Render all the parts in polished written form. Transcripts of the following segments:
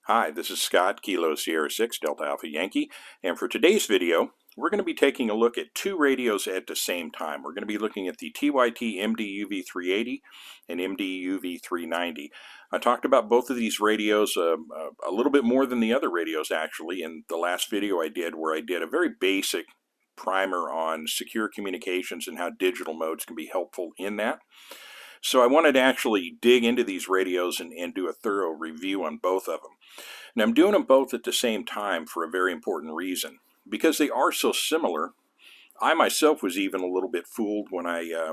Hi, this is Scott, Kilo Sierra 6, Delta Alpha Yankee, and for today's video, we're going to be taking a look at two radios at the same time. We're going to be looking at the TYT MD-UV380 and MD-UV390. I talked about both of these radios a little bit more than the other radios actually in the last video I did, where I did a very basic primer on secure communications and how digital modes can be helpful in that. So I wanted to actually dig into these radios and do a thorough review on both of them. Now I'm doing them both at the same time for a very important reason. Because they are so similar, I myself was even a little bit fooled when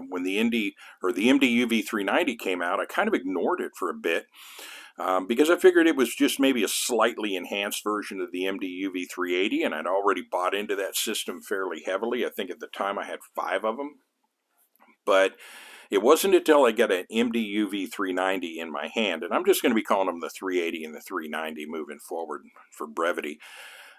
when the MD-UV390 came out. I kind of ignored it for a bit because I figured it was just maybe a slightly enhanced version of the MD-UV380, and I'd already bought into that system fairly heavily. I think at the time I had 5 of them. But it wasn't until I got an MD-UV390 in my hand, and I'm just going to be calling them the 380 and the 390 moving forward for brevity.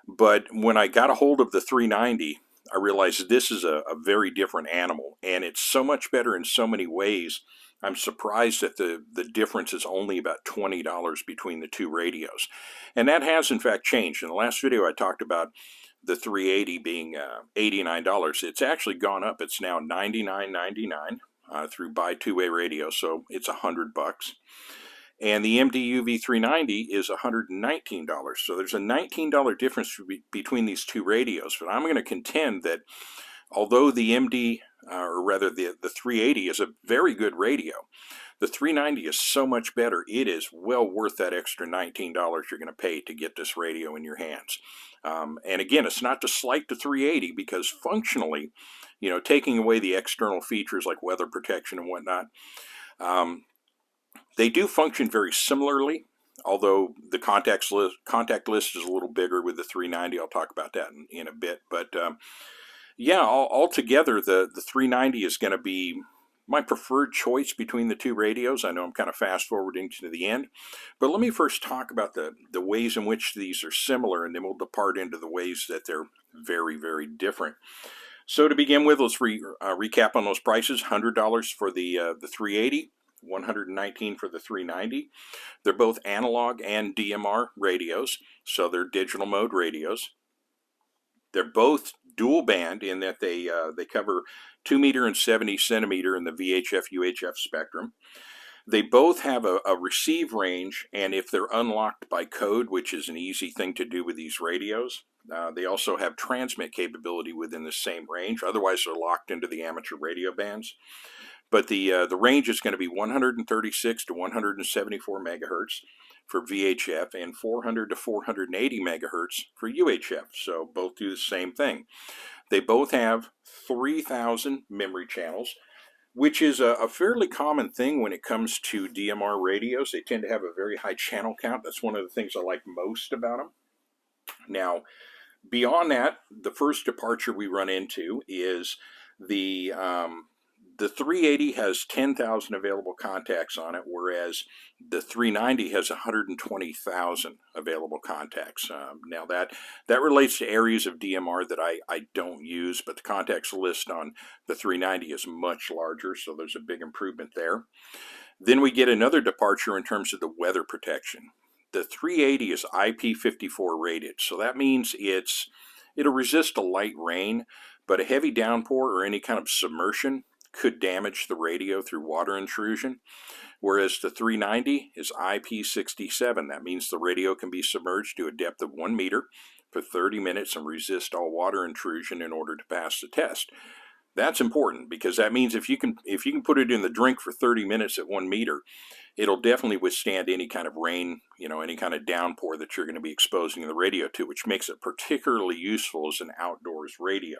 But when I got a hold of the 390, I realized this is a very different animal, and it's so much better in so many ways. I'm surprised that the difference is only about $20 between the two radios. And that has in fact changed. In the last video I talked about the 380 being $89. It's actually gone up. It's now $99.99 through buy two-way radio, so it's $100. And the MD-UV390 is $119. So there's a $19 difference between these two radios. But I'm going to contend that although the or rather the 380 is a very good radio, the 390 is so much better. It is well worth that extra $19 you're going to pay to get this radio in your hands. And again, it's not to slight the 380 because functionally, you know, taking away the external features like weather protection and whatnot, they do function very similarly, although the contact list is a little bigger with the 390. I'll talk about that in a bit. But yeah, altogether, the 390 is going to be my preferred choice between the two radios. I know I'm kind of fast forwarding to the end, but let me first talk about the ways in which these are similar, and then we'll depart into the ways that they're very, very different. So to begin with, let's recap on those prices. $100 for the 380, $119 for the 390. They're both analog and DMR radios, so they're digital mode radios. They're both dual band in that they cover 2 meter and 70 centimeter in the VHF-UHF spectrum. They both have a receive range, and if they're unlocked by code, which is an easy thing to do with these radios, they also have transmit capability within the same range. Otherwise, they're locked into the amateur radio bands. But the range is going to be 136 to 174 megahertz for VHF and 400 to 480 megahertz for UHF. So both do the same thing. They both have 3,000 memory channels, which is a fairly common thing when it comes to DMR radios. They tend to have a very high channel count. That's one of the things I like most about them. Now, beyond that, the first departure we run into is the 380 has 10,000 available contacts on it, whereas the 390 has 120,000 available contacts. Now that relates to areas of DMR that I don't use, but the contacts list on the 390 is much larger, so there's a big improvement there. Then we get another departure in terms of the weather protection. The 380 is IP54 rated, so that means it'll resist a light rain, but a heavy downpour or any kind of submersion could damage the radio through water intrusion, whereas the 390 is IP67. That means the radio can be submerged to a depth of 1 meter for 30 minutes and resist all water intrusion in order to pass the test. That's important because that means if you can put it in the drink for 30 minutes at 1 meter, it'll definitely withstand any kind of rain, you know, any kind of downpour that you're going to be exposing the radio to, which makes it particularly useful as an outdoors radio.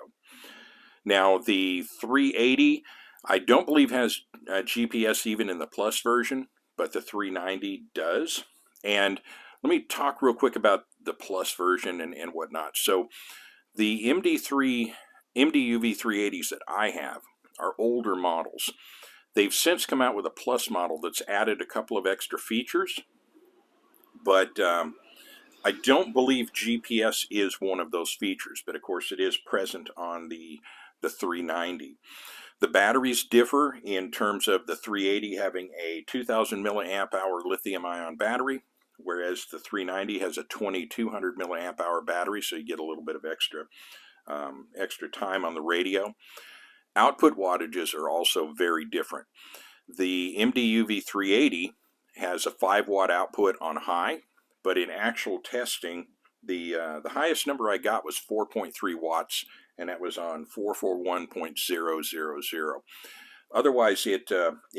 Now, the 380, I don't believe has GPS even in the Plus version, but the 390 does. And let me talk real quick about the Plus version and whatnot. So the MD-UV380s that I have are older models. They've since come out with a Plus model that's added a couple of extra features, but I don't believe GPS is one of those features, but of course it is present on the 390. The batteries differ in terms of the 380 having a 2,000 milliamp hour lithium ion battery, whereas the 390 has a 2200 milliamp hour battery, so you get a little bit of extra time on the radio. Output wattages are also very different. The MD-UV380 has a 5 watt output on high, but in actual testing, the highest number I got was 4.3 watts, and that was on 441.000. Otherwise, it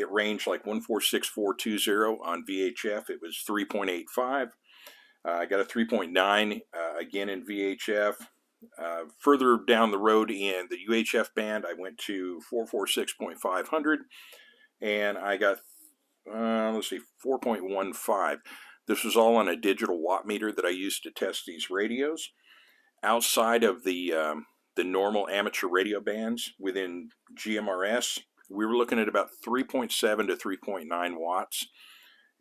ranged like 146420 on VHF. It was 3.85. I got a 3.9 again in VHF. Further down the road in the UHF band, I went to 446.500, and I got, let's see, 4.15. This was all on a digital watt meter that I used to test these radios. Outside of the normal amateur radio bands within GMRS, we were looking at about 3.7 to 3.9 watts.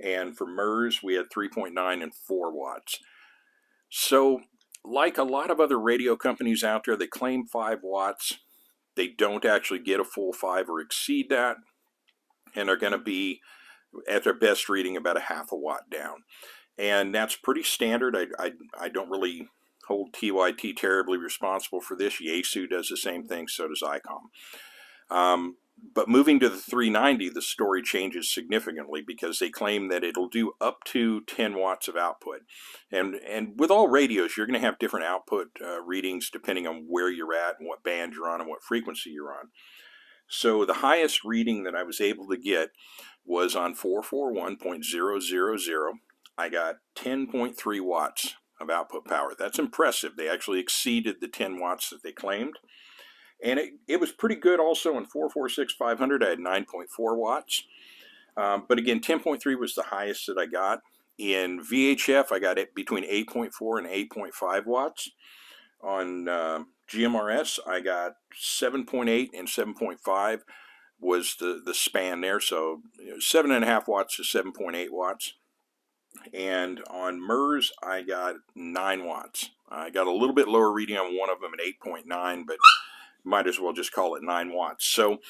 And for MERS, we had 3.9 and 4 watts. So, like a lot of other radio companies out there, they claim 5 watts. They don't actually get a full 5 or exceed that, and are going to be, at their best reading, about a half a watt down. And that's pretty standard. I don't really hold TYT terribly responsible for this. Yaesu does the same thing, so does ICOM. But moving to the 390, the story changes significantly because they claim that it'll do up to 10 watts of output. And with all radios, you're going to have different output readings depending on where you're at and what band you're on and what frequency you're on. So the highest reading that I was able to get was on 441.000. I got 10.3 watts of output power. That's impressive. They actually exceeded the 10 watts that they claimed. And it was pretty good also on 446.500. I had 9.4 watts. But again, 10.3 was the highest that I got. In VHF, I got it between 8.4 and 8.5 watts. On GMRS, I got 7.8 and 7.5 was the span there. So 7.5 watts to 7.8 watts. And on MERS, I got 9 watts. I got a little bit lower reading on one of them at 8.9, but might as well just call it 9 watts. So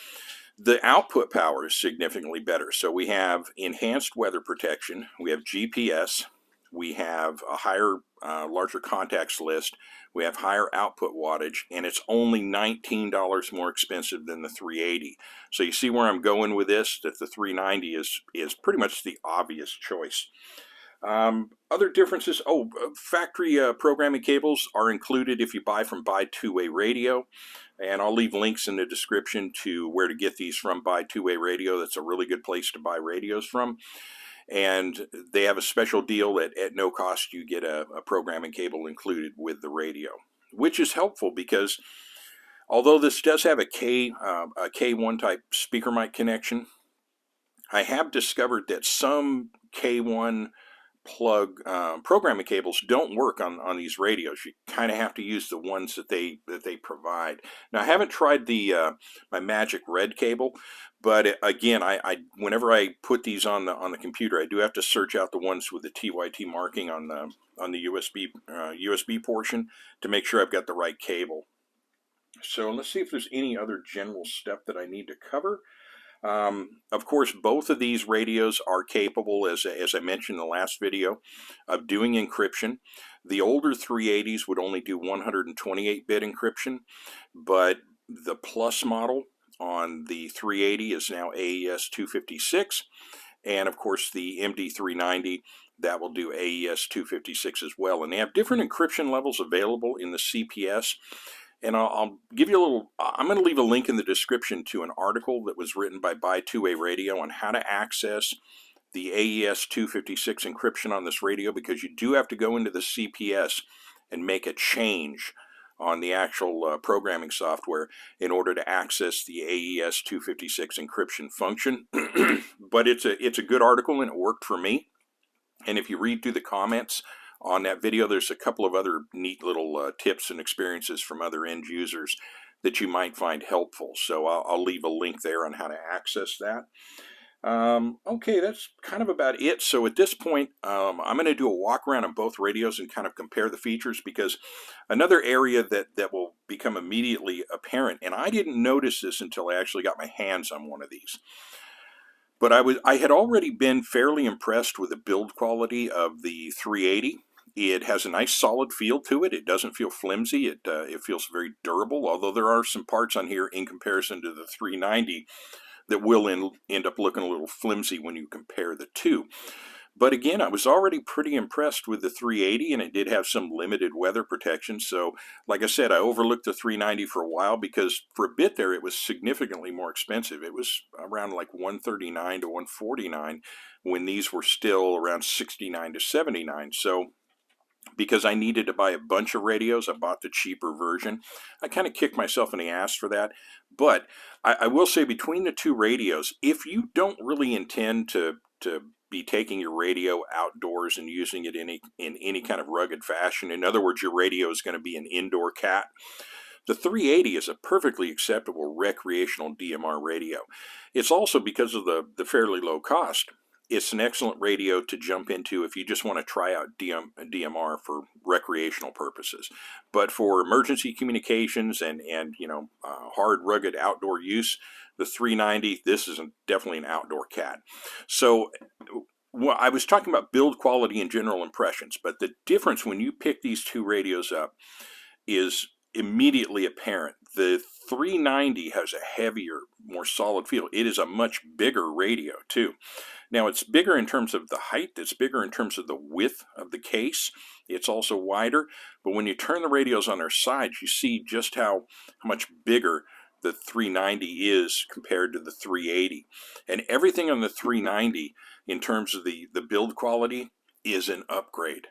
the output power is significantly better. So we have enhanced weather protection, we have GPS, we have a higher, larger contacts list, we have higher output wattage, and it's only $19 more expensive than the 380. So you see where I'm going with this, that the 390 is pretty much the obvious choice. Other differences, factory programming cables are included if you buy from Buy Two-Way Radio, and I'll leave links in the description to where to get these from Buy Two-Way Radio. That's a really good place to buy radios from, and they have a special deal that at no cost you get a programming cable included with the radio, which is helpful because although this does have a K1 type speaker mic connection, I have discovered that some K1 plug programming cables don't work on these radios. You kind of have to use the ones that they provide. Now I haven't tried the my Magic Red cable, but again, I whenever I put these on the computer, I do have to search out the ones with the TYT marking on the USB portion to make sure I've got the right cable. So let's see if there's any other general stuff that I need to cover. Of course, both of these radios are capable, as I mentioned in the last video, of doing encryption. The older 380s would only do 128-bit encryption, but the Plus model on the 380 is now AES 256, and of course the MD-390, that will do AES 256 as well. And they have different encryption levels available in the CPS. And I'll give you a little, I'm going to leave a link in the description to an article that was written by Buy Two-Way Radio on how to access the AES 256 encryption on this radio, because you do have to go into the CPS and make a change on the actual programming software in order to access the AES 256 encryption function. But it's a good article and it worked for me. And if you read through the comments on that video, there's a couple of other neat little tips and experiences from other end users that you might find helpful. So I'll leave a link there on how to access that. Okay, that's kind of about it. So at this point, I'm going to do a walk around on both radios and kind of compare the features, because another area that will become immediately apparent, and I didn't notice this until I actually got my hands on one of these, But I had already been fairly impressed with the build quality of the 380. It has a nice solid feel to it. It doesn't feel flimsy. It feels very durable, although there are some parts on here in comparison to the 390 that will end up looking a little flimsy when you compare the two. But again, I was already pretty impressed with the 380, and it did have some limited weather protection. So like I said, I overlooked the 390 for a while because for a bit there it was significantly more expensive. It was around like 139 to 149 when these were still around 69 to 79. So because I needed to buy a bunch of radios, I bought the cheaper version. I kind of kicked myself in the ass for that. But I will say, between the two radios, if you don't really intend to be taking your radio outdoors and using it in any kind of rugged fashion, in other words, your radio is going to be an indoor cat, the 380 is a perfectly acceptable recreational DMR radio. It's also, because of the fairly low cost, it's an excellent radio to jump into if you just want to try out DMR for recreational purposes. But for emergency communications and hard, rugged outdoor use, the 390, this is definitely an outdoor cat. So well, I was talking about build quality and general impressions, but the difference when you pick these two radios up is immediately apparent. The 390 has a heavier, more solid feel. It is a much bigger radio too. Now, it's bigger in terms of the height, it's bigger in terms of the width of the case, it's also wider, but when you turn the radios on their sides, you see just how much bigger the 390 is compared to the 380. And everything on the 390 in terms of the build quality is an upgrade.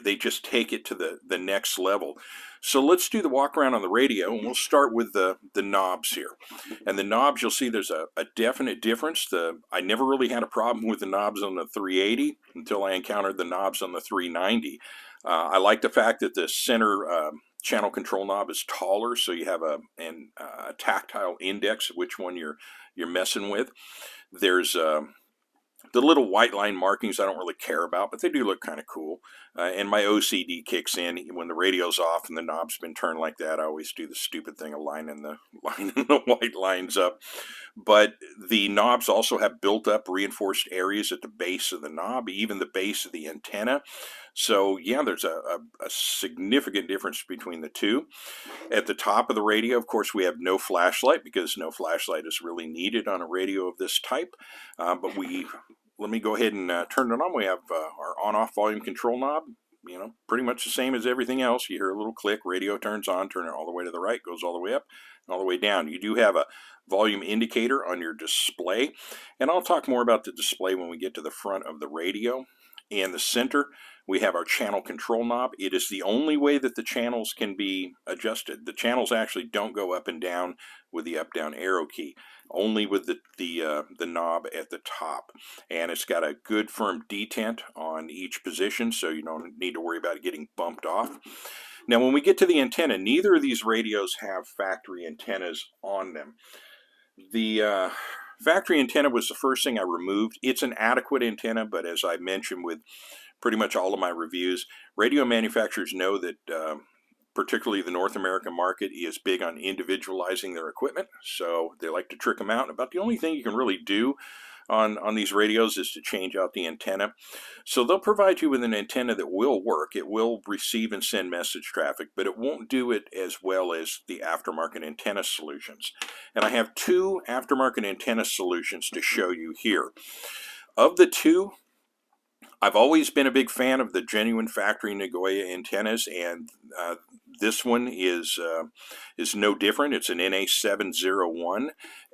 They just take it to the next level. So let's do the walk around on the radio, and we'll start with the knobs here. And the knobs, you'll see there's a definite difference. I never really had a problem with the knobs on the 380 until I encountered the knobs on the 390. I like the fact that the center channel control knob is taller, so you have a tactile index of which one you're messing with. There's the little white line markings I don't really care about, but they do look kind of cool. And my OCD kicks in when the radio's off and the knob's been turned like that. I always do the stupid thing of lining the white lines up. But the knobs also have built-up reinforced areas at the base of the knob, even the base of the antenna. So yeah, there's a significant difference between the two. At the top of the radio, of course, we have no flashlight, because no flashlight is really needed on a radio of this type. But let me go ahead and turn it on. We have our on-off volume control knob, pretty much the same as everything else. You hear a little click, radio turns on, turn it all the way to the right, goes all the way up, and all the way down. You do have a volume indicator on your display, and I'll talk more about the display when we get to the front of the radio. In the center, we have our channel control knob. It is the only way that the channels can be adjusted. The channels actually don't go up and down with the up-down arrow key, only with the knob at the top. And it's got a good firm detent on each position, so you don't need to worry about it getting bumped off. Now, when we get to the antenna, neither of these radios have factory antennas on them. The factory antenna was the first thing I removed. It's an adequate antenna, but as I mentioned with pretty much all of my reviews, radio manufacturers know that particularly the North American market is big on individualizing their equipment, so they like to trick them out. And about the only thing you can really do on these radios is to change out the antenna. So they'll provide you with an antenna that will work. It will receive and send message traffic, but it won't do it as well as the aftermarket antenna solutions. And I have two aftermarket antenna solutions to show you here. Of the two, I've always been a big fan of the genuine factory Nagoya antennas, and this one is no different. It's an NA701,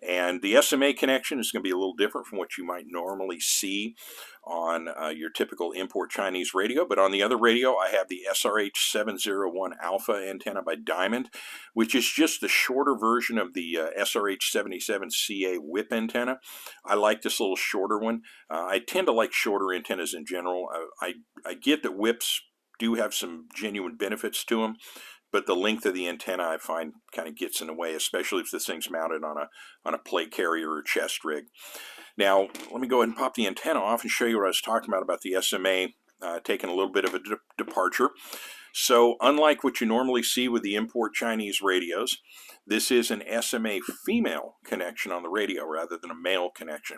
and the SMA connection is going to be a little different from what you might normally see on your typical import Chinese radio. But on the other radio, I have the SRH701 Alpha antenna by Diamond, which is just the shorter version of the SRH77CA whip antenna. I like this little shorter one. I tend to like shorter antennas in general. I get that whips do have some genuine benefits to them, but the length of the antenna I find kind of gets in the way, especially if this thing's mounted on a plate carrier or chest rig. Now, let me go ahead and pop the antenna off and show you what I was talking about the SMA taking a little bit of a departure. So unlike what you normally see with the import Chinese radios, this is an SMA female connection on the radio rather than a male connection.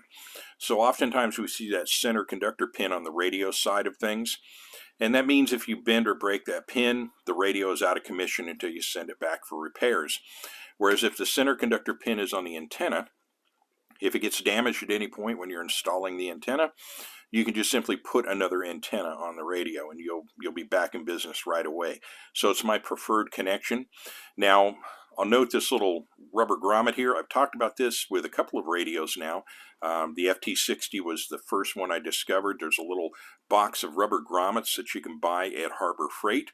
So oftentimes we see that center conductor pin on the radio side of things, and that means if you bend or break that pin, the radio is out of commission until you send it back for repairs. Whereas if the center conductor pin is on the antenna, if it gets damaged at any point when you're installing the antenna, you can just simply put another antenna on the radio and you'll be back in business right away. So it's my preferred connection. Now, I'll note this little rubber grommet here. I've talked about this with a couple of radios now. The FT60 was the first one I discovered. There's a little box of rubber grommets that you can buy at Harbor Freight.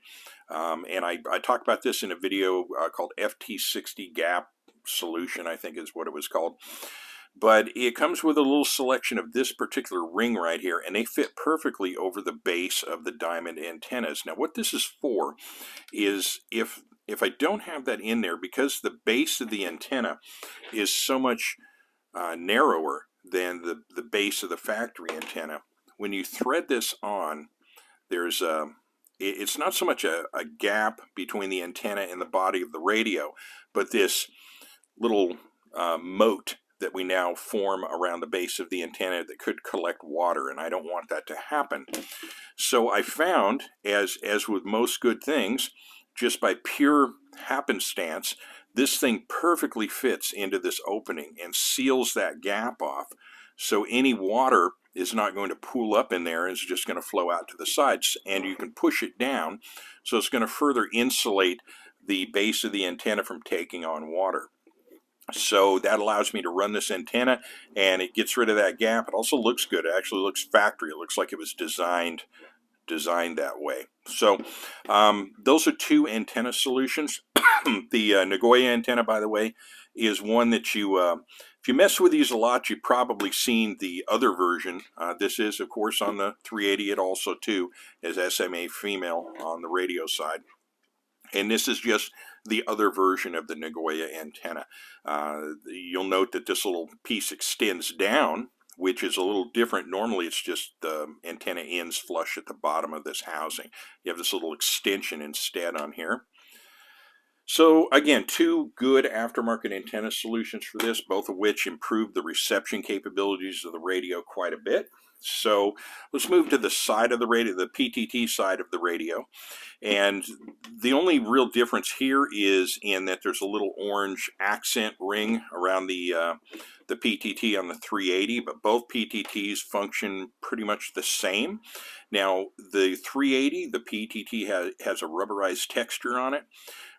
And I talked about this in a video called FT60 Gap Solution, I think is what it was called. But it comes with a little selection of this particular ring right here, and they fit perfectly over the base of the diamond antennas. Now what this is for is if I don't have that in there, because the base of the antenna is so much narrower than the base of the factory antenna, when you thread this on, there's it's not so much a gap between the antenna and the body of the radio, but this little moat that we now form around the base of the antenna that could collect water, and I don't want that to happen. So I found, as with most good things, just by pure happenstance, this thing perfectly fits into this opening and seals that gap off. So any water is not going to pool up in there, it's just going to flow out to the sides, and you can push it down, so it's going to further insulate the base of the antenna from taking on water. So that allows me to run this antenna, and it gets rid of that gap. It also looks good. It actually looks factory. It looks like it was designed that way. So those are two antenna solutions. The Nagoya antenna, by the way, is one that you, if you mess with these a lot, you've probably seen the other version. This is, of course, on the 380. It also, too, is SMA female on the radio side. And this is just the other version of the Nagoya antenna. You'll note that this little piece extends down, which is a little different. Normally it's just the antenna ends flush at the bottom of this housing. You have this little extension instead on here. So again, two good aftermarket antenna solutions for this, both of which improve the reception capabilities of the radio quite a bit. So let's move to the side of the radio, the PTT side of the radio. And the only real difference here is in that there's a little orange accent ring around the PTT on the 380, but both PTTs function pretty much the same. Now the 380, the PTT has a rubberized texture on it,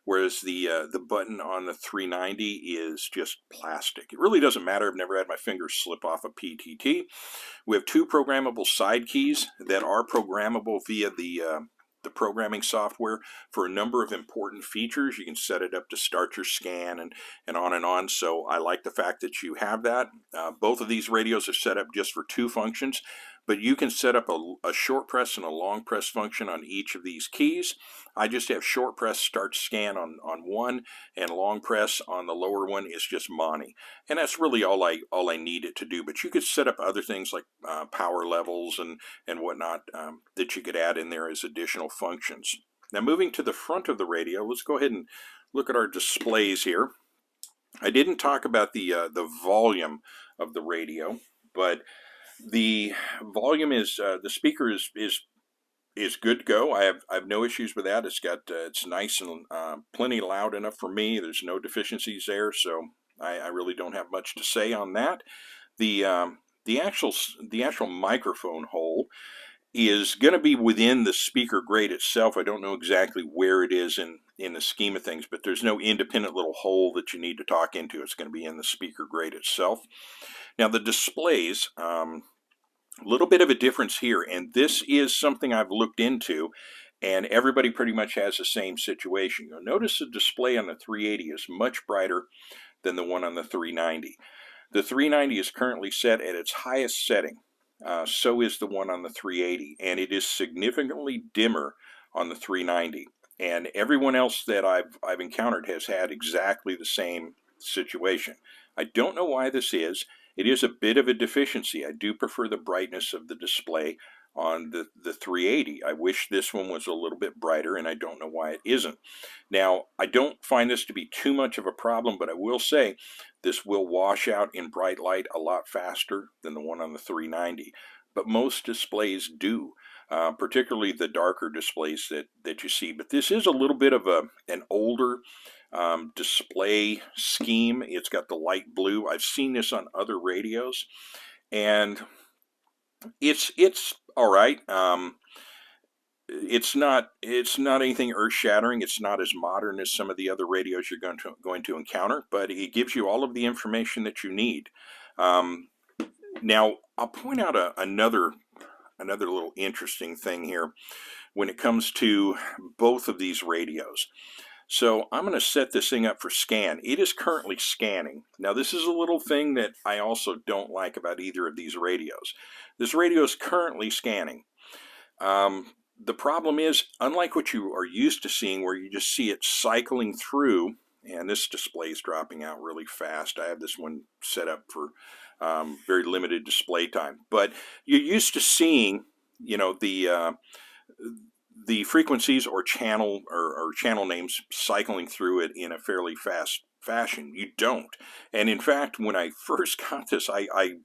whereas the button on the 390 is just plastic. It really doesn't matter. I've never had my fingers slip off a PTT. We have two programmable side keys that are programmable via the programming software for a number of important features. You can set it up to start your scan and on and on. So I like the fact that you have that. Both of these radios are set up just for two functions, but you can set up a short press and a long press function on each of these keys. I just have short press start scan on one, and long press on the lower one is just Monty. And that's really all I need it to do. But you could set up other things like power levels and whatnot that you could add in there as additional functions. Now moving to the front of the radio, let's go ahead and look at our displays here. I didn't talk about the volume of the radio, but the volume is the speaker is good to go. I have no issues with that. It's nice and plenty loud enough for me. There's no deficiencies there, so I really don't have much to say on that. The actual microphone hole is going to be within the speaker grate itself. I don't know exactly where it is in the scheme of things, but there's no independent little hole that you need to talk into. It's going to be in the speaker grate itself. Now the displays, a little bit of a difference here, and this is something I've looked into, and everybody pretty much has the same situation. You'll notice the display on the 380 is much brighter than the one on the 390. The 390 is currently set at its highest setting. So is the one on the 380, and it is significantly dimmer on the 390. And everyone else that I've encountered has had exactly the same situation. I don't know why this is. It is a bit of a deficiency. I do prefer the brightness of the display on the 380. I wish this one was a little bit brighter, and I don't know why it isn't. Now, I don't find this to be too much of a problem, but I will say this will wash out in bright light a lot faster than the one on the 390. But most displays do, particularly the darker displays that you see. But this is a little bit of an older display scheme. It's got the light blue. I've seen this on other radios, and it's all right. It's not anything earth-shattering. It's not as modern as some of the other radios you're going to encounter, but it gives you all of the information that you need. Now, I'll point out another little interesting thing here when it comes to both of these radios. So I'm going to set this thing up for scan. It is currently scanning. Now, this is a little thing that I also don't like about either of these radios. This radio is currently scanning. The problem is, unlike what you are used to seeing, where you just see it cycling through, and this display is dropping out really fast. I have this one set up for very limited display time. But you're used to seeing, you know, the frequencies or channel names cycling through it in a fairly fast fashion. You don't. And in fact, when I first got this, I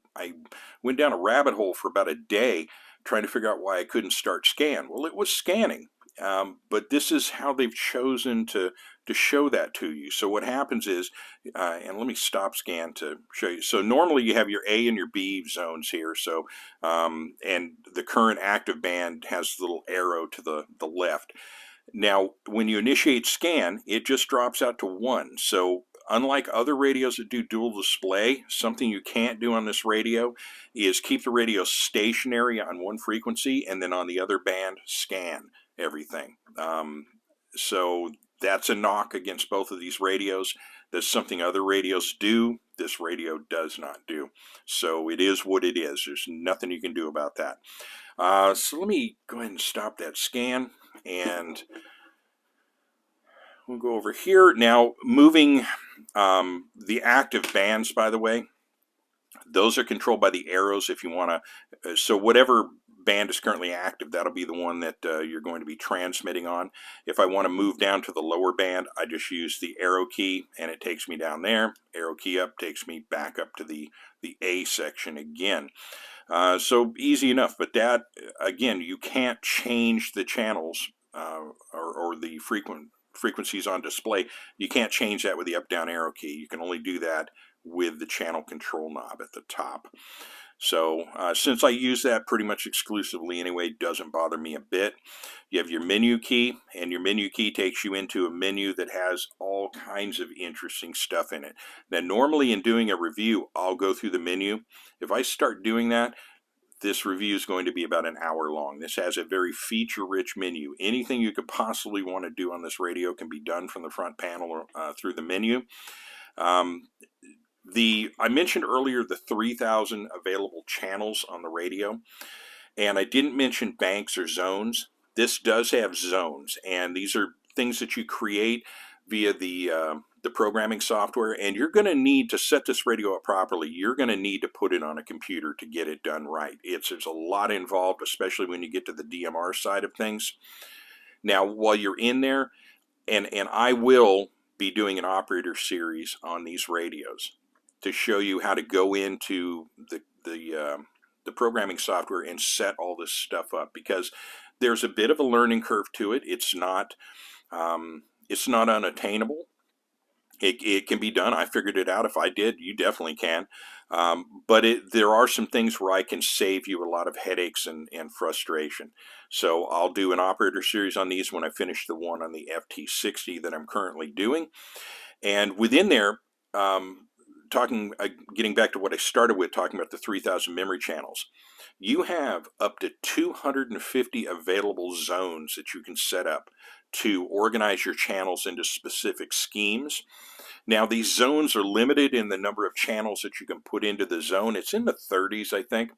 went down a rabbit hole for about a day trying to figure out why I couldn't start scan. Well, it was scanning. But this is how they've chosen to show that to you. So what happens is, and let me stop scan to show you. So normally you have your A and your B zones here. So and the current active band has the little arrow to the left. Now, when you initiate scan, it just drops out to 1. So unlike other radios that do dual display, something you can't do on this radio is keep the radio stationary on one frequency and then on the other band scan everything. So that's a knock against both of these radios. That's something other radios do. This radio does not do. So it is what it is. There's nothing you can do about that. So let me go ahead and stop that scan, and we'll go over here. Now, moving the active bands, by the way, those are controlled by the arrows if you want to. So whatever band is currently active, that'll be the one that you're going to be transmitting on. If I want to move down to the lower band, I just use the arrow key and it takes me down there. Arrow key up takes me back up to the A section again. So easy enough, but that, again, you can't change the channels or the frequencies on display. You can't change that with the up-down arrow key. You can only do that with the channel control knob at the top. So since I use that pretty much exclusively anyway, it doesn't bother me a bit. You have your menu key, and your menu key takes you into a menu that has all kinds of interesting stuff in it. Now, normally in doing a review, I'll go through the menu. If I start doing that, this review is going to be about an hour long. This has a very feature-rich menu. Anything you could possibly want to do on this radio can be done from the front panel through the menu. I mentioned earlier the 3,000 available channels on the radio, and I didn't mention banks or zones. This does have zones, and these are things that you create via the programming software, and you're going to need to set this radio up properly. You're going to need to put it on a computer to get it done right. There's a lot involved, especially when you get to the DMR side of things. Now, while you're in there, and I will be doing an operator series on these radios to show you how to go into the programming software and set all this stuff up, because there's a bit of a learning curve to it. It's not unattainable. It can be done. I figured it out. If I did, you definitely can. But there are some things where I can save you a lot of headaches and frustration. So I'll do an operator series on these when I finish the one on the FT60 that I'm currently doing. And within there, getting back to what I started with, talking about the 3,000 memory channels, you have up to 250 available zones that you can set up to organize your channels into specific schemes. Now, these zones are limited in the number of channels that you can put into the zone. It's in the 30s, I think.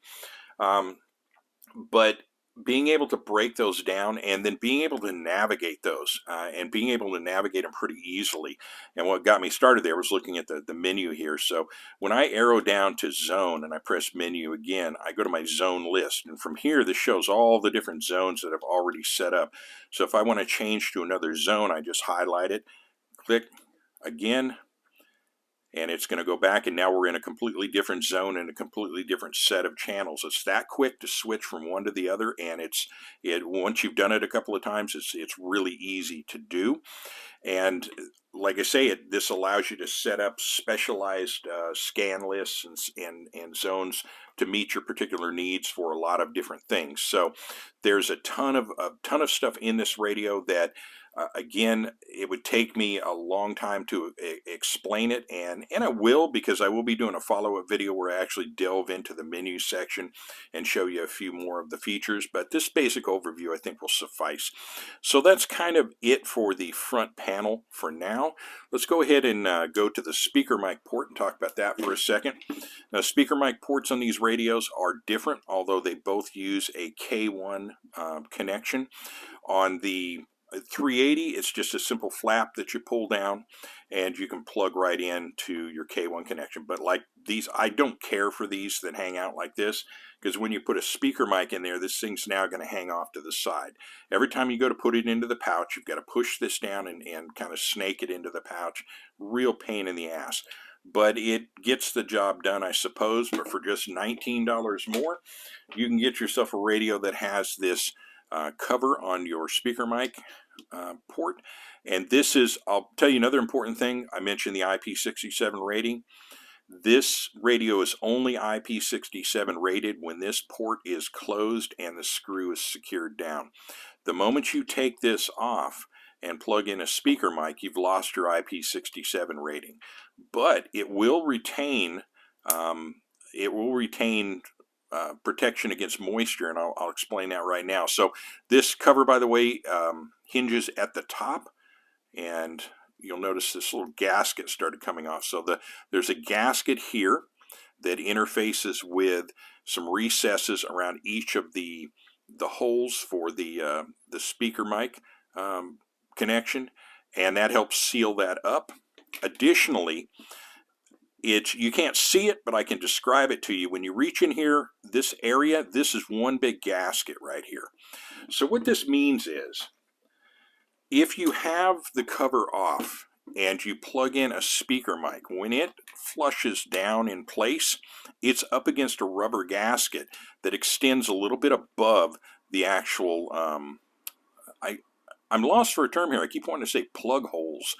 But being able to break those down and then being able to navigate those and being able to navigate them pretty easily. And what got me started there was looking at the menu here. So when I arrow down to zone and I press menu again, I go to my zone list. And from here, this shows all the different zones that I've already set up. So if I want to change to another zone, I just highlight it, click again, and it's going to go back, and now we're in a completely different zone and a completely different set of channels. It's that quick to switch from one to the other, and once you've done it a couple of times, it's really easy to do. And like I say, this allows you to set up specialized scan lists and zones to meet your particular needs for a lot of different things. So there's a ton of stuff in this radio that again, it would take me a long time to explain it, and I will, because I will be doing a follow-up video where I actually delve into the menu section and show you a few more of the features, but this basic overview I think will suffice. So that's kind of it for the front panel for now. Let's go ahead and go to the speaker mic port and talk about that for a second. Now, speaker mic ports on these radios are different, although they both use a K1 connection. On the 380, it's just a simple flap that you pull down and you can plug right into your K1 connection. But like these, I don't care for these that hang out like this, because when you put a speaker mic in there, this thing's now going to hang off to the side. Every time you go to put it into the pouch, you've got to push this down and kind of snake it into the pouch. Real pain in the ass. But it gets the job done, I suppose. But for just $19 more, you can get yourself a radio that has this cover on your speaker mic port. And this is, I'll tell you another important thing. I mentioned the IP67 rating. This radio is only IP67 rated when this port is closed and the screw is secured down. The moment you take this off and plug in a speaker mic, you've lost your IP67 rating. But it will retain protection against moisture, and I'll explain that right now. So this cover, by the way, hinges at the top, and you'll notice this little gasket started coming off. So there's a gasket here that interfaces with some recesses around each of the holes for the speaker mic connection, and that helps seal that up. Additionally, you can't see it, but I can describe it to you. When you reach in here, this area, this is one big gasket right here. So what this means is, if you have the cover off and you plug in a speaker mic, when it flushes down in place, it's up against a rubber gasket that extends a little bit above the actual, I'm lost for a term here. I keep wanting to say plug holes.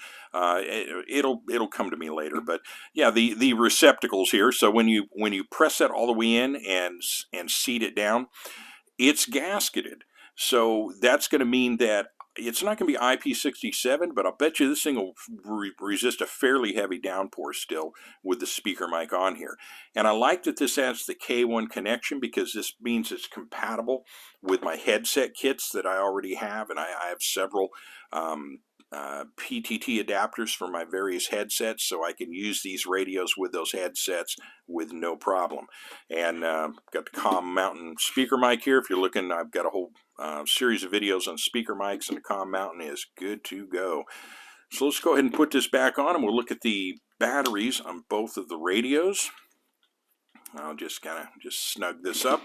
It'll come to me later. But yeah, the receptacles here. So when you press that all the way in and seat it down, it's gasketed. So that's going to mean that it's not going to be IP67, but I'll bet you this thing will resist a fairly heavy downpour still with the speaker mic on here. And I like that this adds the K1 connection, because this means it's compatible with my headset kits that I already have, and I have several PTT adapters for my various headsets, so I can use these radios with those headsets with no problem. And got the Calm Mountain speaker mic here. If you're looking, I've got a whole series of videos on speaker mics, and the Calm Mountain is good to go. So let's go ahead and put this back on, and we'll look at the batteries on both of the radios. I'll just snug this up.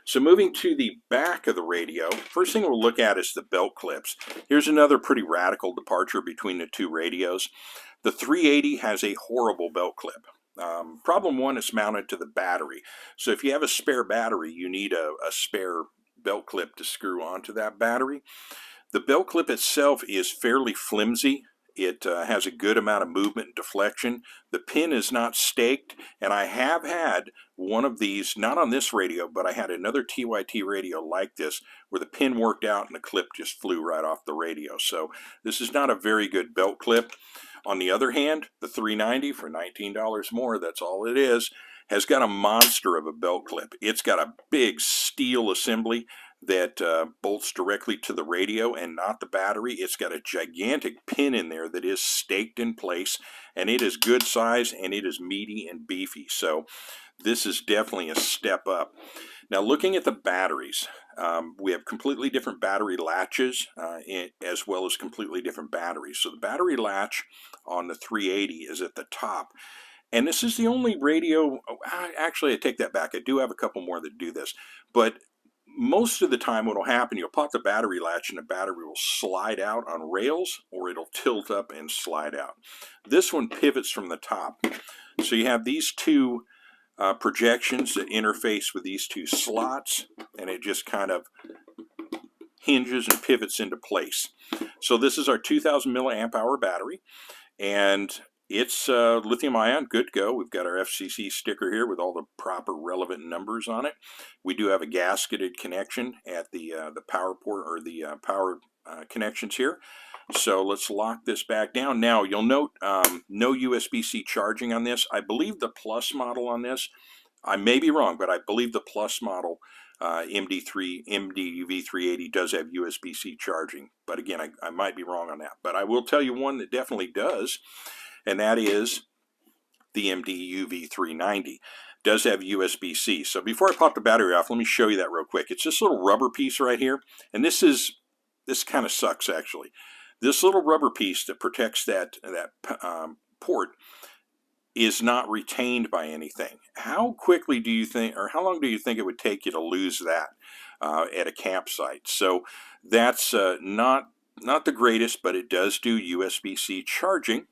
So moving to the back of the radio, first thing we'll look at is the belt clips. Here's another pretty radical departure between the two radios. The 380 has a horrible belt clip. Problem one, it's mounted to the battery. So if you have a spare battery, you need a spare belt clip to screw onto that battery. The belt clip itself is fairly flimsy. It has a good amount of movement and deflection. The pin is not staked, and I have had one of these, not on this radio, but I had another TYT radio like this, where the pin worked out and the clip just flew right off the radio. So this is not a very good belt clip. On the other hand, the 390 for $19 more, that's all it is, has got a monster of a belt clip. It's got a big steel assembly that bolts directly to the radio and not the battery. It's got a gigantic pin in there that is staked in place, and it is good size, and it is meaty and beefy. So this is definitely a step up. Now, looking at the batteries, we have completely different battery latches as well as completely different batteries. So the battery latch on the 380 is at the top. And this is the only radio, actually I take that back, I do have a couple more that do this, but most of the time what will happen, you'll pop the battery latch and the battery will slide out on rails, or it'll tilt up and slide out. This one pivots from the top. So you have these two projections that interface with these two slots, and it just kind of hinges and pivots into place. So this is our 2000 milliamp hour battery, and it's lithium ion, good to go. We've got our FCC sticker here with all the proper relevant numbers on it. We do have a gasketed connection at the power port, or the power connections here. So let's lock this back down. Now you'll note no USB-C charging on this. I believe the Plus model on this, I may be wrong, but I believe the Plus model MD-UV380 does have USB-C charging. But again, I might be wrong on that. But I will tell you one that definitely does, and that is the MD-UV390. Does have USB-C. So before I pop the battery off, let me show you that real quick. It's this little rubber piece right here, and this kind of sucks actually. This little rubber piece that protects that port is not retained by anything. How quickly do you think, or how long do you think it would take you to lose that at a campsite? So that's not the greatest, but it does do USB-C charging,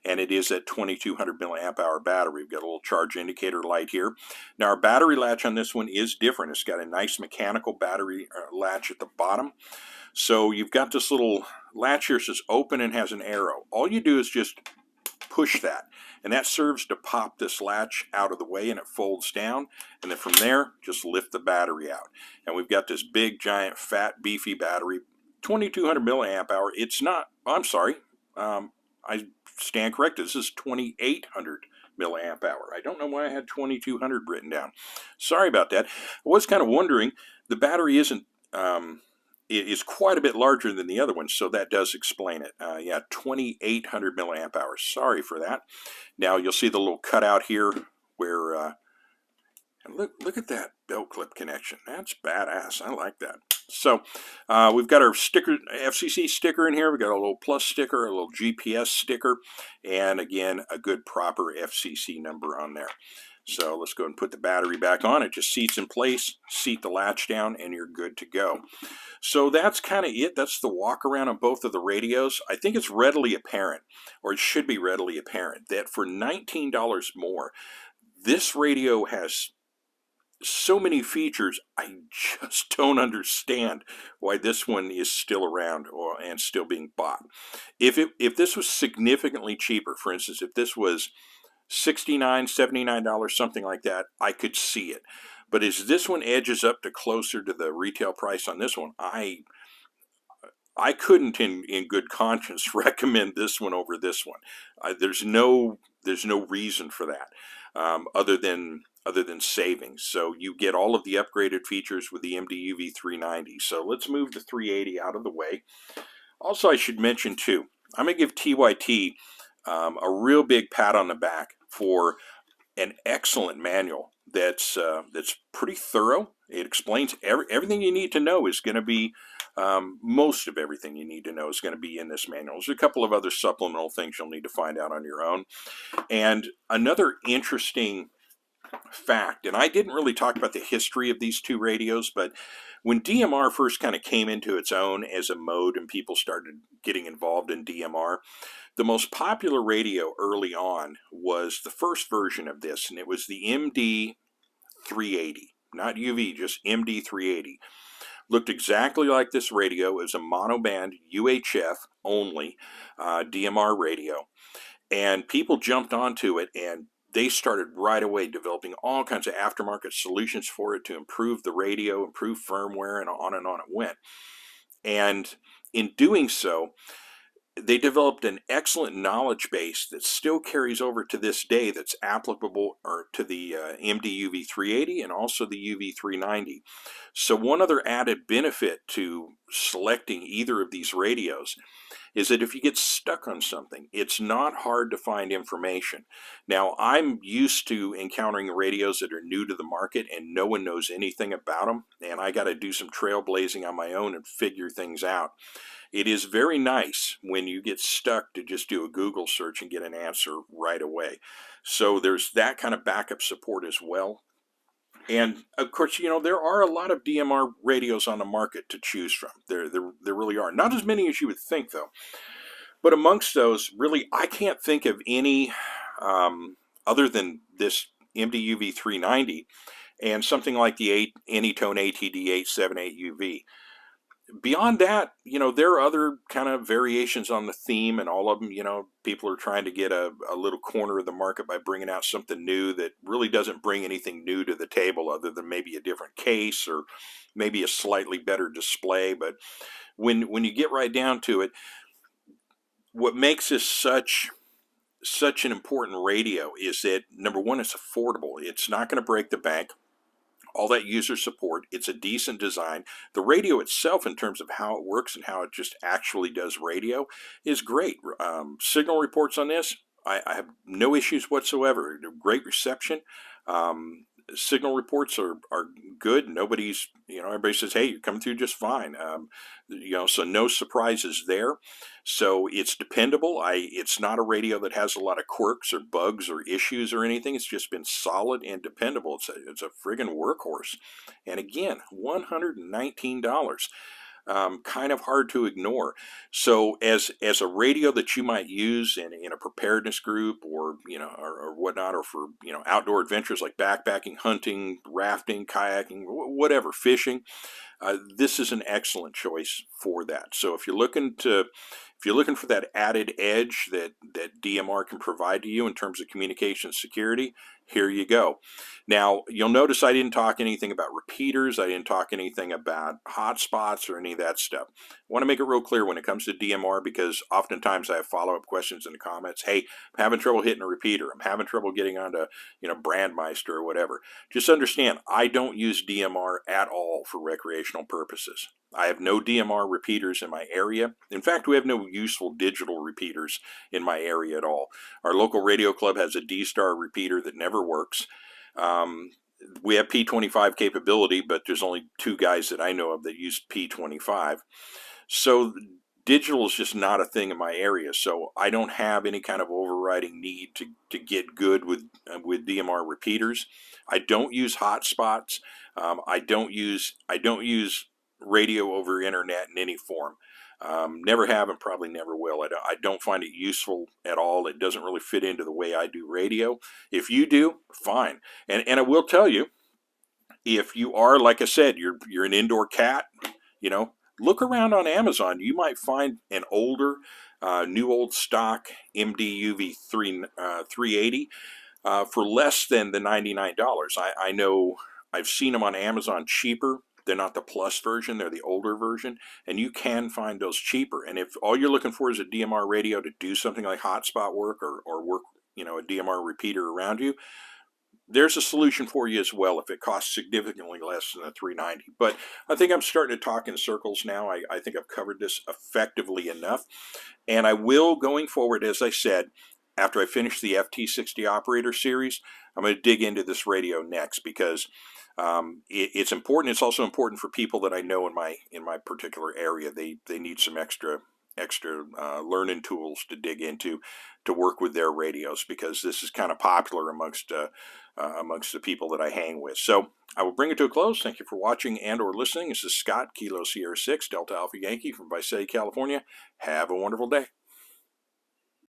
and it is at 2200 milliamp hour battery. We've got a little charge indicator light here. Now our battery latch on this one is different. It's got a nice mechanical battery latch at the bottom. So you've got this little latch here that says open and has an arrow. All you do is just push that, and that serves to pop this latch out of the way, and it folds down, and then from there just lift the battery out, and we've got this big giant fat beefy battery, 2200 milliamp hour. It's not, I'm sorry, I stand corrected, this is 2800 milliamp hour. I don't know why I had 2200 written down. Sorry about that. I was kind of wondering, the battery isn't it is quite a bit larger than the other one, so that does explain it. Yeah, 2800 milliamp hours. Sorry for that. Now you'll see the little cutout here where, and look at that belt clip connection. That's badass. I like that. So we've got our sticker, FCC sticker in here. We've got a little plus sticker, a little GPS sticker, and again, a good proper FCC number on there. So let's go ahead and put the battery back on. It just seats in place, seat the latch down, and you're good to go. So that's kind of it. That's the walk around on both of the radios. I think it's readily apparent, or it should be readily apparent, that for $19 more, this radio has so many features. I just don't understand why this one is still around and still being bought. If this was significantly cheaper, for instance, if this was $69, $79, something like that, I could see it. But as this one edges up to closer to the retail price on this one, I couldn't in good conscience recommend this one over this one. There's no reason for that other than savings. So you get all of the upgraded features with the MD-UV390. So let's move the 380 out of the way. Also, I should mention too, I'm going to give TYT a real big pat on the back for an excellent manual that's pretty thorough. It explains everything you need to know is going to be, most of everything you need to know is going to be in this manual. There's a couple of other supplemental things you'll need to find out on your own. And another interesting fact, and I didn't really talk about the history of these two radios, but when DMR first kind of came into its own as a mode and people started getting involved in DMR, the most popular radio early on was the first version of this, and it was the MD-380, not UV, just MD-380. Looked exactly like this radio. It was a monoband UHF only DMR radio, and people jumped onto it, and they started right away developing all kinds of aftermarket solutions for it to improve the radio, improve firmware, and on it went. And in doing so, they developed an excellent knowledge base that still carries over to this day, that's applicable to the MD-UV380 and also the UV390. So one other added benefit to selecting either of these radios is that if you get stuck on something, it's not hard to find information. Now, I'm used to encountering radios that are new to the market and no one knows anything about them, and I got to do some trailblazing on my own and figure things out. It is very nice when you get stuck to just do a Google search and get an answer right away. So there's that kind of backup support as well. And of course, there are a lot of DMR radios on the market to choose from. There really are. Not as many as you would think, though. But amongst those, really, I can't think of any other than this MD-UV390 and something like the Anytone ATD878UV. Beyond that, there are other kind of variations on the theme, and all of them, people are trying to get a little corner of the market by bringing out something new that really doesn't bring anything new to the table other than maybe a different case or maybe a slightly better display. But when you get right down to it, what makes this such an important radio is that, number one, it's affordable. It's not going to break the bank. All that user support, it's a decent design. The radio itself, in terms of how it works and how it just actually does radio, is great. Signal reports on this, I have no issues whatsoever. Great reception. Signal reports are good. Nobody's, everybody says, hey, you're coming through just fine. So no surprises there. So it's dependable. It's not a radio that has a lot of quirks or bugs or issues or anything. It's just been solid and dependable. It's a friggin' workhorse. And again, $119. Kind of hard to ignore. So as a radio that you might use in a preparedness group or or whatnot, or for outdoor adventures like backpacking, hunting, rafting, kayaking, whatever, fishing, this is an excellent choice for that. So if you're looking for that added edge that DMR can provide to you in terms of communication security, here you go. Now, you'll notice I didn't talk anything about repeaters. I didn't talk anything about hotspots or any of that stuff. I want to make it real clear when it comes to DMR, because oftentimes I have follow-up questions in the comments. Hey, I'm having trouble hitting a repeater. I'm having trouble getting onto, Brandmeister or whatever. Just understand, I don't use DMR at all for recreational purposes. I have no DMR repeaters in my area. In fact, we have no useful digital repeaters in my area at all. Our local radio club has a D-Star repeater that never works. We have P25 capability, but there's only 2 guys that I know of that use P25. So digital is just not a thing in my area. So I don't have any kind of overriding need to get good with DMR repeaters. I don't use hotspots. I don't use radio over internet in any form. Never have and probably never will. I don't find it useful at all. It doesn't really fit into the way I do radio. If you do, fine. And I will tell you, if you are, like I said, you're an indoor cat, look around on Amazon. You might find an older, new old stock MD-UV380 for less than the $99. I know I've seen them on Amazon cheaper. They're not the Plus version, they're the older version, and you can find those cheaper. And if all you're looking for is a DMR radio to do something like hotspot work or work, a DMR repeater around you, there's a solution for you as well if it costs significantly less than the $390. But I think I'm starting to talk in circles now. I think I've covered this effectively enough. And I will, going forward, as I said, after I finish the FT60 operator series, I'm going to dig into this radio next, because it's important. It's also important for people that I know in my particular area. They need some extra learning tools to dig into to work with their radios, because this is kind of popular amongst the people that I hang with. So I will bring it to a close. Thank you for watching and or listening. This is Scott, Kilo Sierra 6, Delta Alpha Yankee from Visalia, California. Have a wonderful day.